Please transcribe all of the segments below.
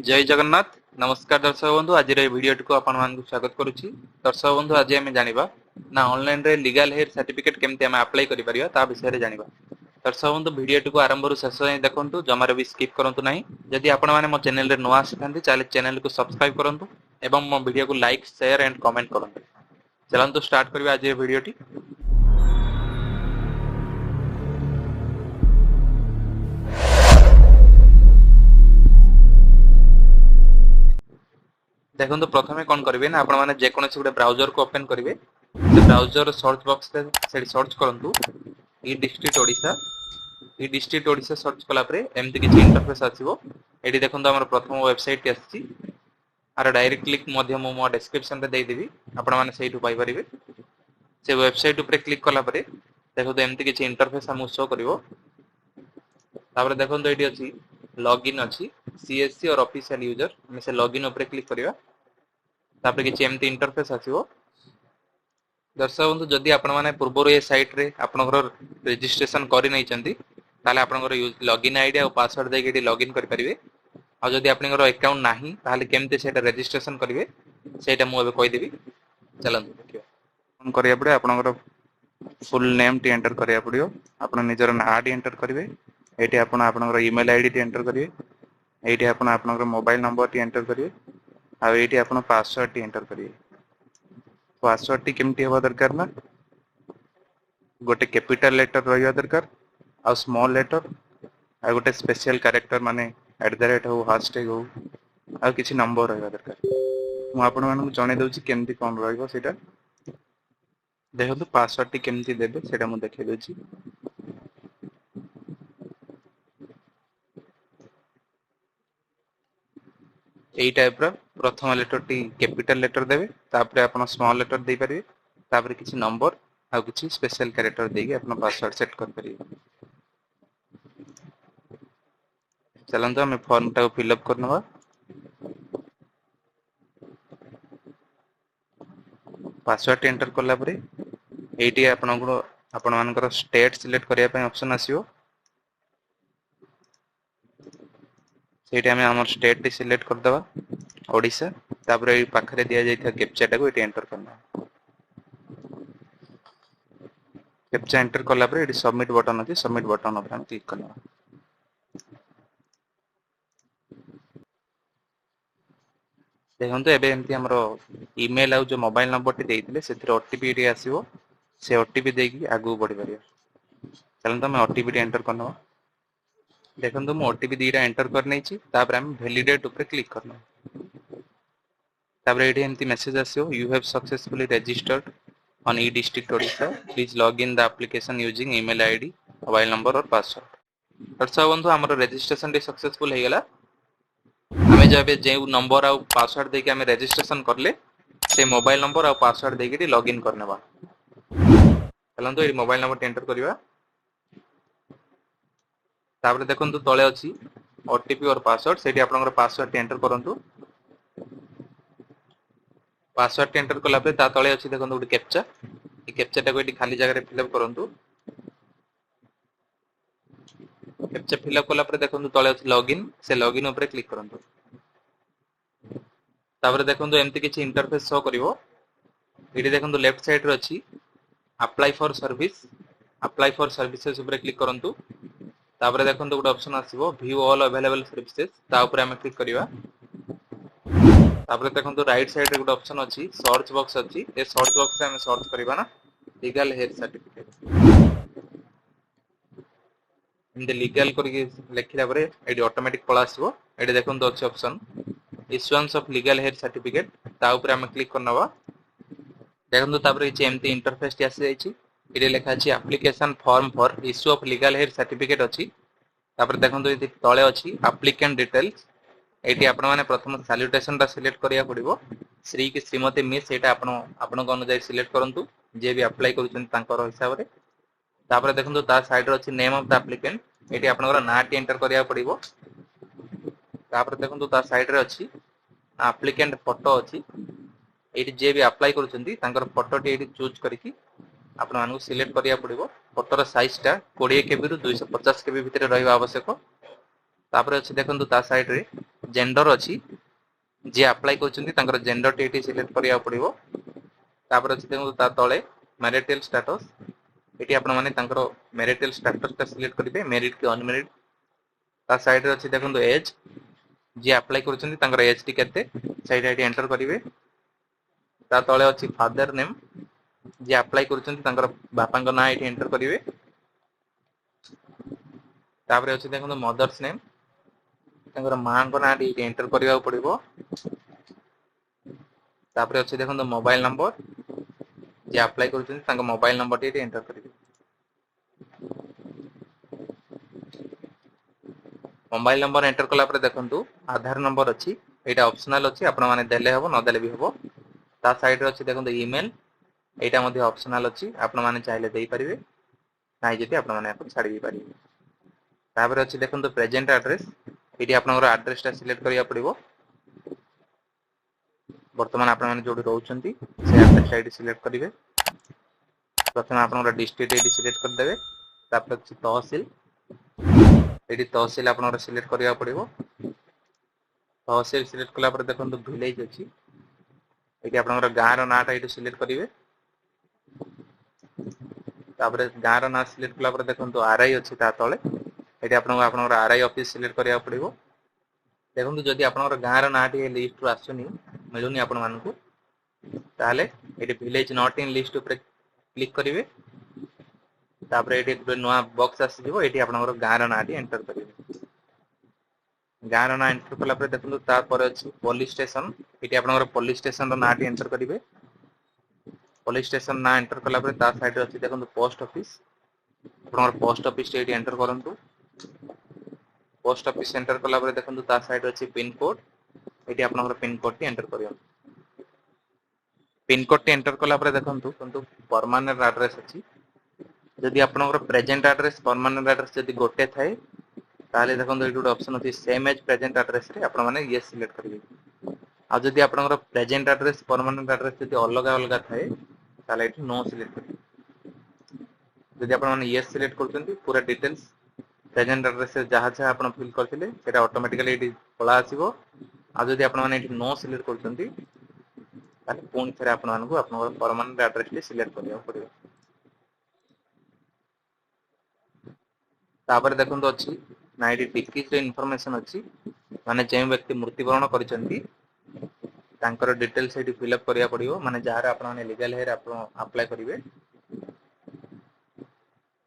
जय जगन्नाथ नमस्कार दर्शक बंधु आज वीडियो को आपण मान स्वागत करुच्ची। दर्शक बंधु आज आम जाना ना ऑनलाइन रे लीगल हेयर सर्टिफिकेट केमती आम अप्लाई करि परिबा ता विषय रे जानिबा। दर्शक बंधु वीडियो को आरंभ रु शेष जाए देखंतु जमारे भी स्किप करंतु नाही। जदि आपण माने मो चैनल रे नवा आसिथांती चाहे चैनल को सब्सक्राइब करंतु एवं मो वीडियो को लाइक शेयर एंड कमेंट करंतु। चलंतु स्टार्ट करबा आज वीडियो टी। देखो तो प्रथमे कौन करेंगे ना आपण माने जेकोसी गोटे ब्राउजर को ओपन करेंगे से ब्राउजर सर्च बॉक्स से सर्च करंतु ई डिस्ट्रिक्ट ओडिशा सर्च कला परे एमती किछि इंटरफेस आसीबो। एडी देखो हमर प्रथम वेबसाइट आछि आर डायरेक्ट क्लिक मध्यम मो डिस्क्रिप्शन रे दे देबी आपण माने सेहिठु पाई परिबे। से वेबसाइट ऊपर क्लिक कला परे देखो तो एमती किछि इंटरफेस हम शो करिवो। तापर देखो तो एडी अछि लॉगिन अछि सीएससी और ऑफिशियल यूजर हम से लॉगिन ऊपर क्लिक करिवा। तापर किछि एमती इंटरफेस आसीबो। दर्शक बंधु जदि आपण माने पूर्व ए साइट रे आपनकर रजिस्ट्रेशन करि नै चंती ताले आपनकर लॉगिन आईडी और पासवर्ड दे के लॉगिन करि परिबे। आ जदि आपनकर अकाउंट नाही ताले केमते सेटा रजिस्ट्रेशन करिवे सेटा मु एबे कहि देबी। चलंतु देखियो कोन करिया पड़े आपनकर फुल नेम टी एंटर करिया पड़ियो। आपण निजर नाम टी एंटर करिवे। एठी आपण आपनकर ईमेल आईडी टी एंटर करिवे। एठी आपण आपनकर मोबाइल नंबर टी एंटर करिवे। आ एठी आपण पासवर्ड टी एंटर करिवे। पासवर्ड टी केमती होबा दरकार ना गोटे कैपिटल लेटर रहिया दरकार आ स्मॉल लेटर आ गोटे स्पेशल कैरेक्टर माने @ हो हैशटैग हो आ किछि नंबर रहिया दरकार। मु आपण मानकु जणे दउछि केमती कोन रहइबो सेटा देखो। पासवर्ड टी केमती देबे सेटा मु देखै दउछि। एई टाइप रो प्रथम लेटर टी कैपिटल लेटर देबे तापर आपण स्मॉल लेटर दे परिबे तापर किछि नंबर आ किछि स्पेशल कैरेक्टर देके आपण पासवर्ड सेट कर परिबे। चलंतु हम फॉर्म टा फिल अप करनवा। पासवर्ड एंटर करला परे एटी आपण मानकर स्टेट सिलेक्ट करिया पय ऑप्शन आसीबो। सेठी हम हमर स्टेट टी सिलेक्ट कर दबा ओडिशा। तापर ए पाखरे दिया जाइथा कैप्चा टा को एटी एंटर करना। कैप्चा एंटर करला परे एटी सबमिट बटन अछि सबमिट बटन पर हम क्लिक करना। देखंतु एबे एमती हमरो ईमेल आ जो मोबाइल नंबर टी देइथिले सेथिरे ओटीपी टी आसीबो। से ओटीपी देकी आगु बढ़ी परिया। चलंतु हम ओटीपी टी एंटर करना। देखंतु मो ओटीपी दीटा एंटर कर नै छी तापर हम वैलिडेट ऊपर क्लिक करना। तापर एठी एमती मेसेज आसीबो you have successfully registered on e district Odisha please log in the application using email ID mobile number और पासवर्ड। दर्शक बंधु हमर रजिस्ट्रेशन टी सक्सेसफुल हे गेला। हमें जब जे नंबर आ पासवर्ड देके हमें रजिस्ट्रेशन करले से मोबाइल नंबर आ पासवर्ड देके लॉगिन करनेबा। चलंतु ए मोबाइल नंबर एंटर करिवा। तापर देखंतु तळे अछि ओटीपी और पासवर्ड सेठी आपनकर पासवर्ड एंटर करंतु। पासवर्ड एंटर कला पे ता तळे अछि देखंतु गुटे कैप्चा। ए कैप्चा टा को एठी खाली जगह रे फिल अप करंतु। कैप्चा फिल अप कला पर देखंतु तळे अछि लॉगिन से लॉगिन ऊपर क्लिक करंतु। तापर देखंतु एमती किछि इंटरफेस शो करिवो। एठी देखंतु लेफ्ट साइड रे अछि अप्लाई फॉर सर्विसेज ऊपर क्लिक करंतु। तापर देखंतु गुटे ऑप्शन आसीबो व्यू ऑल अवेलेबल सर्विसेज ता ऊपर हम क्लिक करिवा। तापर देखंतु राइट साइड रे गुटे ऑप्शन अछि सर्च बॉक्स अछि ए सर्च बॉक्स से हम सर्च करिवा ना लीगल हेयर सर्टिफिकेट। इंदे लीगल करके लेखिला परे एडी ऑटोमेटिक पळा आसीबो। एडी देखंतु अछि option issuance of legal heir certificate ता ऊपर हम क्लिक करनवा। देखंतु तापर एची एमती इंटरफेस टी आसी जायछि। एडी लेखा अछि application form for issue of legal heir certificate अछि। तापर देखंतु एती तळे अछि एप्लीकेंट डिटेल्स। एटी आपण माने प्रथम सैल्यूटेशन टा सिलेक्ट करिया पड़िबो। श्री की श्रीमती मिस एटा आपण को अनुसार सिलेक्ट करंतु जे भी अप्लाई करूछन तांकर हिसाब रे। तापर देखंतु ता साइड रे अछि name of the applicant eighty आपनकर नाटी एंटर करिया पड़िबो। तापर देखंतु ता साइड रे अछि एप्लीकेंट फोटो अछि। एटी जे भी अप्लाई करूछंती तांकर फोटो टी एटी चूज करिकि आपण मानकु सिलेक्ट करिया पड़िबो। फोटोर साइज टा 20 केबी रु 250 केबी भितर रहइबा आवश्यक। तापर अछि देखंतु ता साइड रे जेंडर अछि जे अप्लाई करछन्ती तांकर जेंडर टी सिलेक्ट करिया पड़िबो तापर अछि देखो ता तळे मैरिटल स्टेटस एटी आपण माने तांकर मैरिटल स्टेटस ता सिलेक्ट करिवे मेरिट कि अनमेरिट ता साइड रे अछि देखो एज जे अप्लाई करछन्ती तांकर एज टी केते साइड एटी एंटर करिवे ता तळे अछि फादर नेम जे अप्लाई करछन्ती तांकर बापांक नाम एटी एंटर करिवे तापर अछि देखो मदर्स नेम तांकर मां को नाम एटी एंटर करिया पड़िबो तापर अछि देखो मोबाइल नंबर जे अप्लाई करछन्ती तांकर मोबाइल नंबर टी एंटर करिवे मोबाइल नंबर एंटर कला पर देखंतु आधार नंबर अछि एटा ऑप्शनल अछि आपण माने देले हबो न देले भी हबो ता साइड रे अछि देखंतु ईमेल एटा मध्ये ऑप्शनल अछि आपण माने चाहिले देई परिवे नाइ जति आपण माने अपन छाडी परिवे तापर अछि देखंतु प्रेजेंट एड्रेस एटी आपनकर एड्रेस ता सिलेक्ट करिया पड़िबो वर्तमान आपण माने जोडी रहउछन्ती से एड्रेस आईडी सिलेक्ट करिवे प्रथम आपनकर डिस्ट्रिक्ट एटी सिलेक्ट कर देबे तापर अछि तहसील एटी तहसील आपनकर सिलेक्ट करिया पड़िबो तहसील सिलेक्ट कला पर देखंतु विलेज अछि एटी आपनकर गां रो नाटा एटी सिलेक्ट करिवे तापर गां रो ना सिलेक्ट कला पर देखंतु आरआई अछि ता तळे एटी आपनकर आरआई ऑफिस सिलेक्ट करिया पड़िबो देखंतु जदि आपनकर गां रो नाटी लिस्ट रो आसुनी मिलुनी आपण मानकु ताले eighty village not in list ऊपर क्लिक करिवे तापर एटी नोआ बॉक्स आसी जिवो एटी आपनकर गां रो नाटी एंटर करिवे गां रो ना एंटर कला पर देखंतु ता पर अछि पुलिस स्टेशन एटी आपनकर पुलिस स्टेशन रो नाटी एंटर करिवे पुलिस स्टेशन ना एंटर कला पर ता साइड रे अछि देखंतु पोस्ट ऑफिस आपनकर पोस्ट ऑफिस एटी एंटर करंतु पोस्ट ऑफिस एंटर कला पर देखंतु ता साइड रे अछि पिन कोड एटी आपनकर पिन कोड टी एंटर करियो पिन कोड टी एंटर कला पर देखंतु किंतु परमानेंट एड्रेस अछि जदि आपनकर प्रेजेंट एड्रेस परमानेंट एड्रेस जदि गोटे थाए ताले देखंतु एटी ऑप्शन अछि सेम एज प्रेजेंट एड्रेस रे आपण माने यस सिलेक्ट करिवे आ जदि आपनकर प्रेजेंट एड्रेस परमानेंट एड्रेस जदि अलग अलग थाए ताले एटी नो सिलेक्ट करिवे जदि आपण माने यस सिलेक्ट करछन्ती पूरा डिटेल्स प्रेजेंट एड्रेस रे जहा जहा आपण फिल करथिले सेटा ऑटोमेटिकली एटी पळा आसीबो आ जदि आपण माने एटी नो सिलेक्ट करछन्ती ताले पुणी थरे आपण मानकु आपनकर परमानेंट एड्रेस टी सिलेक्ट करिया पड़िबो तापर देखंतु अछि ना एटी डिक्रीज रे इंफॉर्मेशन अछि माने जे व्यक्ति मृत्युवरण करिसंती तांकर डिटेल्स एटी फिल अप करिया पड़िबो माने जहार आपण माने लीगल हेयर आपण अप्लाई करिवे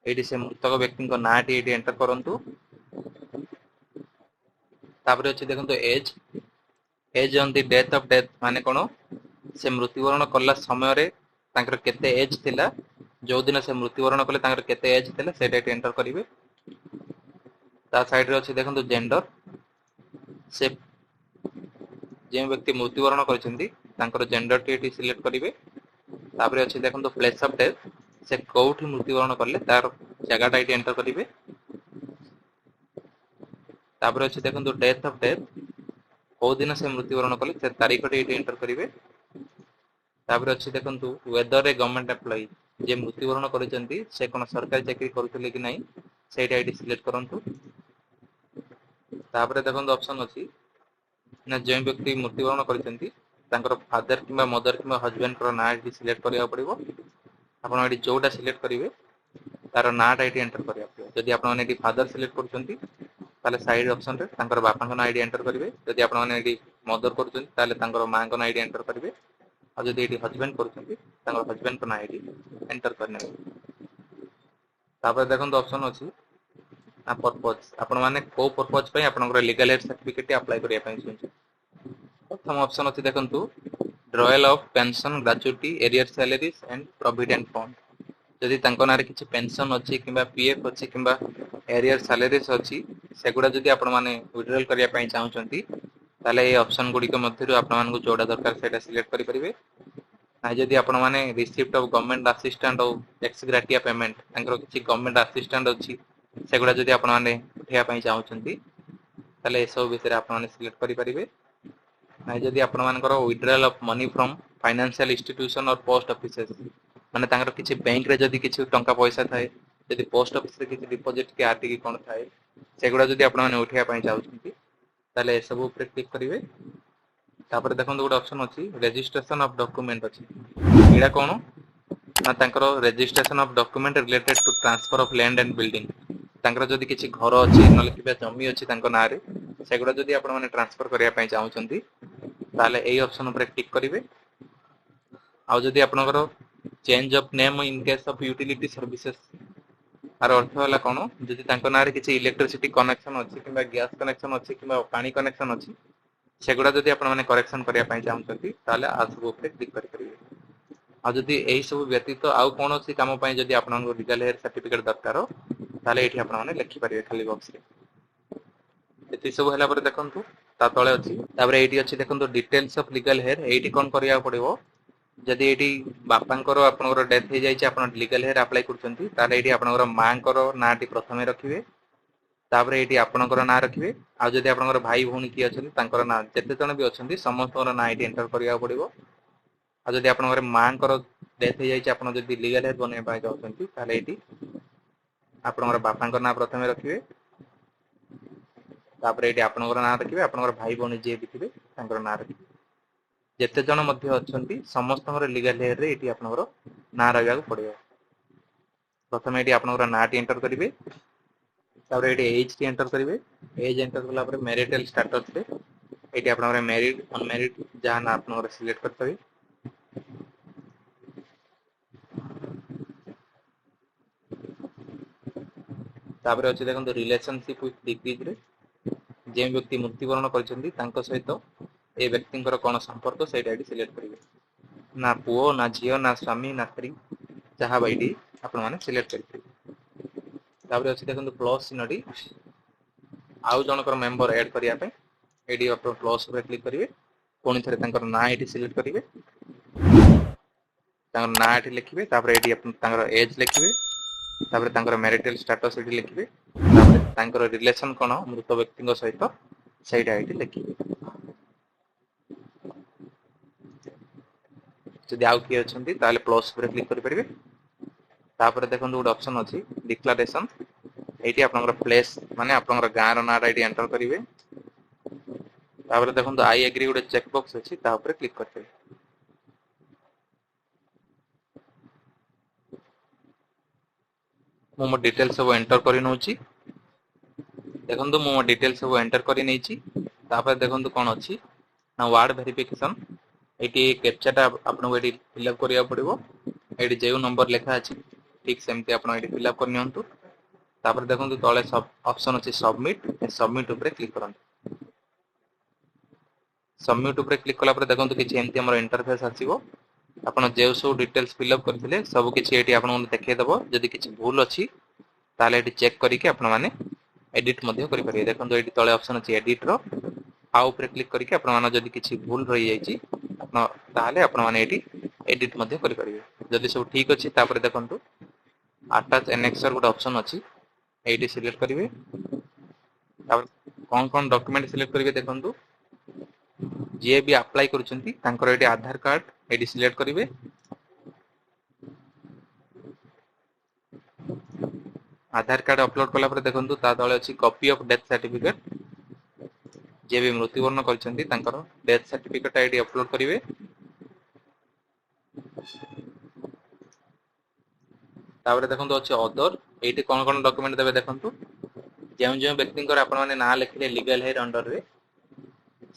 एटी से मृतक व्यक्ति को नाटी एटी एंटर करंतु तापर अछि देखंतु as on the death of death माने कोन से मृत्युवरण करला समय रे तांकर केते एज थिला जो दिन से मृत्युवरण कले तांकर केते एज थिला सेटा एटी एंटर करिवे ता साइड रे अछि देखंतु जेंडर से जे व्यक्ति मृत्युवरण करिसंती तांकर जेंडर टी एटी सिलेक्ट करिवे तापर अछि देखंतु प्लेस ऑफ डेथ से कोठी मृत्युवरण करले तार जगहटा एटी एंटर करिवे तापर अछि देखंतु डेथ ऑफ डेथ को दिन से मृत्युवरण कले से तारीख टी एटी एंटर करिवे तापर अछि देखंतु वेदर ए गवर्नमेंट एम्प्लॉई जे मृत्युवरण करिसंती से कोन सरकारी चाकरी करथिले कि नै सेटा एटी सिलेक्ट करंतु तापर देखंतु ऑप्शन अछि ना जे व्यक्ति मृत्युवरण करिसंती तांकर फादर किबा मदर किबा हस्बैंड को नाम एटी सिलेक्ट करिया पड़िबो आपण एटी जोटा सिलेक्ट करिवे तार नाटा एटी एंटर करिया पड़िबो जदि आपण माने एटी फादर सिलेक्ट करछंती ताले साइड ऑप्शन रे तांकर बापा को आईडी एंटर करिवे जदि आपण माने एटी मदर करछंती ताले तांकर मां को आईडी एंटर करिवे आ जदि एटी हस्बैंड करछंती तांकर हस्बैंड को आईडी एंटर करने तापर देखंतु ऑप्शन अछि आ पर्पस आपण माने को पर्पस पय आपनकर लीगल एड सर्टिफिकेट अप्लाई करिया पय छै प्रथम ऑप्शन अछि देखंतु drawal of pension gratuity arrear salaries and provident fund जदि तांको नारे किछि पेंशन अछि किबा पीएफ अछि किबा एरियर सैलरीज अछि सेगुडा जदि आपण माने विड्रॉल करिया पय चाहउचंती ताले ए ऑप्शन गुडी के मध्यरु आपण मानकु जोडा दरकार सेटा सिलेक्ट करि परिबे ना जदि आपण माने रिसिप्ट ऑफ गवर्नमेंट असिस्टेंट और टैक्स ग्रेटिया पेमेंट तांकर किछि गवर्नमेंट असिस्टेंट अछि सेगुडा जदि आपण माने उठिया पय चाहउचंती ताले ए सब विषय आपण माने सिलेक्ट करि परिबे ना जदि आपण मानकर withdrawal of money from financial institution और पोस्ट ऑफिसेस माने तांकर किछि बैंक रे जदि किछि टंका पैसा थाए जदि पोस्ट ऑफिस रे किछि डिपॉजिट के आरटी की कोन थाए सेगुडा जदि आपण माने उठिया पय चाहउचंती ताले ए सब ऊपर क्लिक करिवे तापर देखंतु गोटे ऑप्शन अछि रजिस्ट्रेशन ऑफ डॉक्यूमेंट अछि एडा कोन ना तांकर registration of document related to transfer of land and building तांकर जदी किछि घर अछि नले किबा जमी अछि तांको नारे सेगुडा जदी आपण माने ट्रांसफर करिया पय चाहउछंती ताले एई ऑप्शन ऊपर क्लिक करिवे आ जदी आपनकर change of name in case of utility services आर अर्थ होला कोन जदी तांको नारे किछि इलेक्ट्रिसिटी कनेक्शन अछि किबा गैस कनेक्शन अछि किबा पानी कनेक्शन अछि सेगुडा जदी आपण माने करेक्शन करिया पय चाहउछंती ताले आ सब ऊपर क्लिक करि परिवे आ जदी एई सब व्यतीत आउ कोनोसी काम पय जदी आपनको लीगल हेयर सर्टिफिकेट दरकार ताले एठी आपण माने लिखि परिवे खाली बॉक्स रे एति सब हला पर देखंतु ता तळे अछि तापर एठी अछि देखंतु डिटेल्स ऑफ लीगल हेयर एठी कोन करिया पड़िबो जदी एठी बापांकर आपनकर डेथ हे जाय छै आपण लीगल हेयर अप्लाई करछंती ताले एठी आपनकर मांकर नाटी प्रथमे रखिबे तापर एठी आपनकर ना रखिबे आ जदी आपनकर भाई भौणी की अछंती तांकर ना जते जण भी अछंती समस्तकर ना एठी एंटर करिया पड़िबो आ जदी आपनकर मांकर डेथ हे जाय छै आपण जदी लीगल हेयर बने पाय जाउछंती ताले एठी आपनकर बापांकर ना प्रथमे रखिबे तापर एठी आपनकर ना रखिबे आपनकर भाई भौणी जे भी थिबे तांकर ना रखिबे जेते जण मध्ये अछंती समस्तकर लीगल हेयर रे एठी आपनकर ना रहइया पड़िबो प्रथमे एठी आपनकर नाटी एंटर करिवे तापर एठी एज टी एंटर करिवे एज एंटर कला पर मैरिटल स्टेटस रे एठी आपनकर मैरिड अनमैरिड जहां ना आपनकर सिलेक्ट करतबे तापर अछि देखंतु रिलेशनशिप विथ डिग्रीज रे जे व्यक्ति मृत्युवरण करछंती तांको सहित ए व्यक्तिंकर कोन संपर्क सेटा एठी सिलेक्ट करिवे ना पुओ ना झियो ना स्वामी ना स्त्री जहां बाइडी आपण माने सिलेक्ट करिवे तापर अछि देखंतु प्लस चिन्हटी आउ जनकर मेंबर ऐड करिया पे एडी अपन प्लस रे क्लिक करिवे कोनी थरे तांकर ना एठी सिलेक्ट करिवे तांकर ना एठी लिखिबे तापर एठी अपन तांकर एज लिखिबे तापर तांकर मैरिटल स्टेटस एठी लिखिबे तापर तांकर रिलेशन कोन मृत व्यक्तिंक सहित सेटा एठी लिखिबे जदि आउ की अछंती ताले प्लस रे क्लिक करि परिबे तापर देखंतु गोटे ऑप्शन अछि डिक्लेरेशन एठी आपनकर प्लेस माने आपनकर गां रो नाटा एठी एंटर करिवे तापर देखंतु आई एग्री गोटे चेक बॉक्स अछि ता ऊपर क्लिक करबे मो डिटेल सब एंटर करि नउची देखंतु मो डिटेल सब एंटर करि नैची तापर देखंतु कोन अछि ना वार्ड वेरिफिकेशन एठी कैप्चाटा आपन एठी फिलअप करिया पड़िबो एठी जेउ नंबर लिखा अछि ठीक सेमति आपन एठी फिलअप कर नियंतु तापर देखंतु तळे सब ऑप्शन अछि सबमिट ऊपर क्लिक करंतु सबमिट ऊपर क्लिक कला पर देखंतु किछि एमति हमर इंटरफेस आसीबो आपण जेउ सब डिटेल्स फिलअप करथिले सब किछि एठी आपन देखै दबो जदि किछि भूल अछि ताले एठी चेक करिके आपण माने एडिट मध्ये करि परिबे देखंतु एठी तळे ऑप्शन अछि एडिट रो आ ऊपर क्लिक करिके आपण माने जदि किछि भूल रहि जायछि आपण ताले आपण माने एठी एडिट मध्ये करि परिबे जदि सब ठीक अछि तापर देखंतु अटैच एनेक्सर गोटे ऑप्शन अछि एठी सिलेक्ट करिवे तापर कोन डॉक्यूमेंट सिलेक्ट करिवे देखंतु जे भी अप्लाई करूछंती तांकर एठी आधार कार्ड एठी सिलेक्ट करिवे आधार कार्ड अपलोड कला पर देखंतु ता तळे अछि कॉपी ऑफ डेथ सर्टिफिकेट जे भी मृत्युवरण करछंती तांकर डेथ सर्टिफिकेट एठी अपलोड करिवे तापर देखंतु अछि अदर एठी कोन डॉक्यूमेंट देबे देखंतु जेउ व्यक्तिंकर आपण माने ना लिखले लीगल हेयर अंडर रे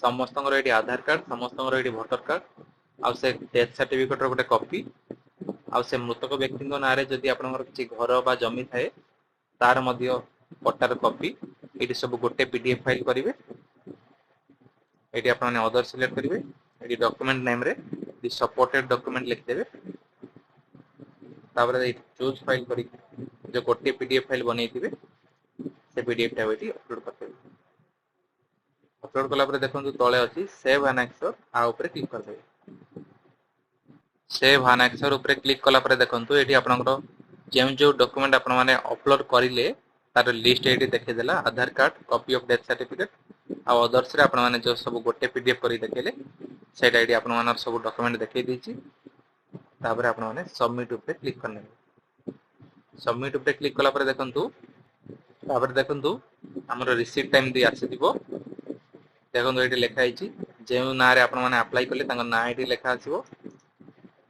समस्तंकर एठी आधार कार्ड समस्तंकर एठी वोटर कार्ड आ से डेथ सर्टिफिकेट रो गोटे कॉपी आ से मृतक व्यक्तिंक नारे जदि आपनकर किछि घर बा जमी थाए तार मध्य पट्टार कॉपी एठी सब गोटे पीडीएफ फाइल करिवे एठी आपण माने अदर सिलेक्ट करिवे एठी डॉक्यूमेंट नेम रे दि सपोर्टेड डॉक्यूमेंट लिख देबे तापर चूज फाइल करी जो गोटे पीडीएफ फाइल बनै थिबे से पीडीएफ टा एठी अपलोड करते अपलोड कला पर देखंतु तळे अछि सेव एनेक्सर आ ऊपर क्लिक कर देबे सेव एनेक्सर ऊपर क्लिक कला पर देखंतु एठी आपनकर जो डॉक्यूमेंट आपण माने अपलोड करिले तार लिस्ट एठी देखै देला Aadhaar card copy of death certificate आ अदर्स रे आपण माने जो सब गोटे पीडीएफ करी देखैले सेटा एठी आपण मानर सब डॉक्यूमेंट देखै दिछि तापर आपण माने सबमिट ऊपर क्लिक करने सबमिट ऊपर क्लिक कला पर देखंतु तापर देखंतु हमर रिसीट टाइम दी आसी दिबो देखो ये लिखा है जो ना आपण मैंने अप्लाई कले ना ये लिखा आसो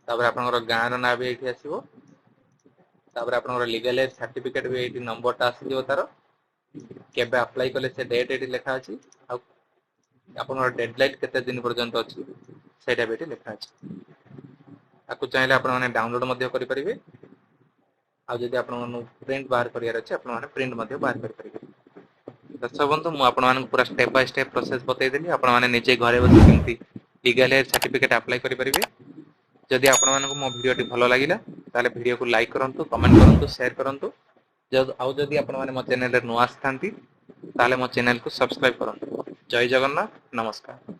आपंकर गाँव ना भी ये आसो आप लीगल एज सर्टिफिकेट भी ये नंबर आसो तार केबे अप्लाई कले से डेट ये लिखा अच्छी आपन डेडलाइन केते दिन पर्यंत अच्छी सेटा भी लिखा अच्छी आपको चाहिए आप डाउनलोड करि परिबे आ जदि आपन प्रिंट बाहर करियार अछि आपन प्रिंट बाहर करि परिबे। दर्शक बंधु मु आपण मानक पूरा स्टेप बाय स्टेप प्रोसेस बतै देली आपण माने निजे घरे बसी केमती लीगल एज सर्टिफिकेट अप्लाई करि परिबे। जदि आपण मानक मो वीडियो टी भलो लागिला ताले वीडियो को लाइक करंतु कमेंट करंतु शेयर करंतु जदि आपण माने मो चैनल रे नुआ आस्थांती ताले मो चैनल को सब्सक्राइब करंतु। जय जगन्नाथ नमस्कार।